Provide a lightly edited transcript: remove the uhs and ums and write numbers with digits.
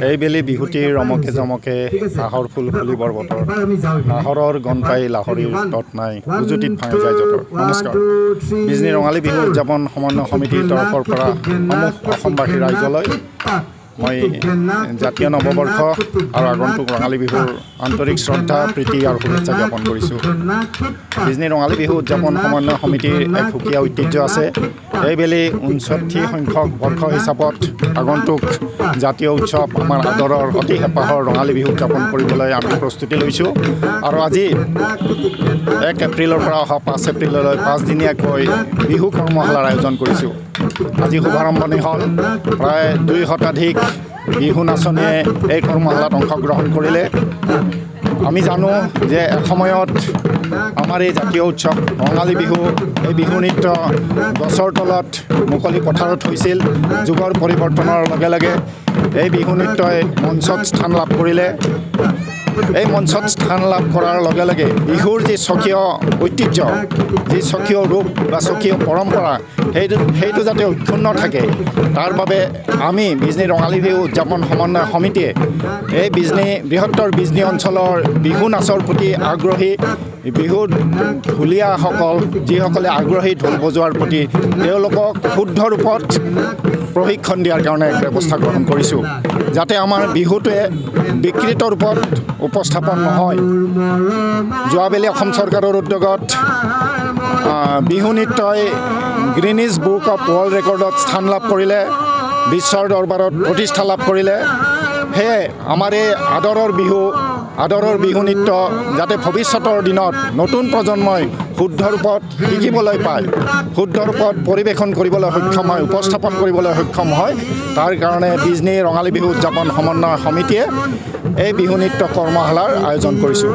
এইবেলি বিহুটিৰ ৰমকে জমকে হাঁহৰ ফুল ফুলিবৰ বতৰ হাঁহৰৰ গণ পাই লাহৰীৰ তত নাই উজুতিত ভাঙি যায় যতৰ। নমস্কাৰ। বিজনী ৰঙালী বিহু উদযাপন সমন্বয় সমিতিৰ তৰফৰ পৰা সমূহ অসমবাসী ৰাইজলৈ মই জাতীয় নৱবৰ্ষ আৰু আগন্তুক ৰঙালী বিহুৰ আন্তৰিক শ্ৰদ্ধা প্ৰীতি আৰু শুভেচ্ছা জ্ঞাপন কৰিছোঁ। বিজনী ৰঙালী বিহু উদযাপন সমন্বয় সমিতিৰ এক সুকীয়া ঐতিহ্য আছে। এইবেলি ৬৯ সংখ্যক বৰ্ষ হিচাপত আগন্তুক জাতীয় উৎসৱ আমাৰ আদৰৰ অতি হেঁপাহৰ ৰঙালী বিহু উদযাপন কৰিবলৈ আমি প্ৰস্তুতি লৈছোঁ। আৰু আজি ১ এপ্ৰিলৰ পৰা অহা ৫ এপ্ৰিললৈ ৫ দিনীয়াকৈ বিহু কৰ্মশালাৰ আয়োজন কৰিছোঁ। আজি শুভাৰম্ভণি হ'ল। প্ৰায় ২ শতাধিক বিহু নাচনীয়ে এই কৰ্মশালাত অংশগ্ৰহণ কৰিলে। আমি জানো যে এসময়ত আমাৰ এই জাতীয় উৎসৱ ৰঙালী বিহু এই বিহু নৃত্য গছৰ তলত মুকলি পথাৰত হৈছিল। যুগৰ পৰিৱৰ্তনৰ লগে লগে এই বিহু নৃত্যই মঞ্চত স্থান লাভ কৰিলে। এই মঞ্চত স্থান লাভ কৰাৰ লগে লগে বিহুৰ যি স্বকীয় ঐতিহ্য, যি স্বকীয় ৰূপ বা স্বকীয় পৰম্পৰা সেইটো যাতে অক্ষুণ্ণ থাকে, তাৰ বাবে আমি বিজনী ৰঙালী বিহু উদযাপন সমন্বয় সমিতিয়ে এই বৃহত্তৰ বিজনী অঞ্চলৰ বিহু নাচৰ প্ৰতি আগ্ৰহী বিহুত ঢুলীয়াসকল যিসকলে আগ্ৰহী ঢোল বজোৱাৰ প্ৰতি তেওঁলোকক শুদ্ধ ৰূপত প্ৰশিক্ষণ দিয়াৰ কাৰণে এক ব্যৱস্থা গ্ৰহণ কৰিছোঁ, যাতে আমাৰ বিহুটোৱে বিকৃত ৰূপত উপস্থাপন নহয়। যোৱাবেলি অসম চৰকাৰৰ উদ্যোগত বিহু নৃত্যই গ্ৰীনিজ বুক অফ ৱৰ্ল্ড ৰেকৰ্ডত স্থান লাভ কৰিলে, বিশ্বৰ দৰবাৰত প্ৰতিষ্ঠা লাভ কৰিলে। সেয়ে আমাৰ এই আদৰৰ বিহু নৃত্য যাতে ভৱিষ্যতৰ দিনত নতুন প্ৰজন্মই শুদ্ধ ৰূপত শিকিবলৈ পায়, শুদ্ধ ৰূপত পৰিৱেশন কৰিবলৈ সক্ষম হয়, উপস্থাপন কৰিবলৈ সক্ষম হয়, তাৰ কাৰণে বিজনী ৰঙালী বিহু উদযাপন সমন্বয় সমিতিয়ে এই বিহু নৃত্য কৰ্মশালাৰ আয়োজন কৰিছোঁ।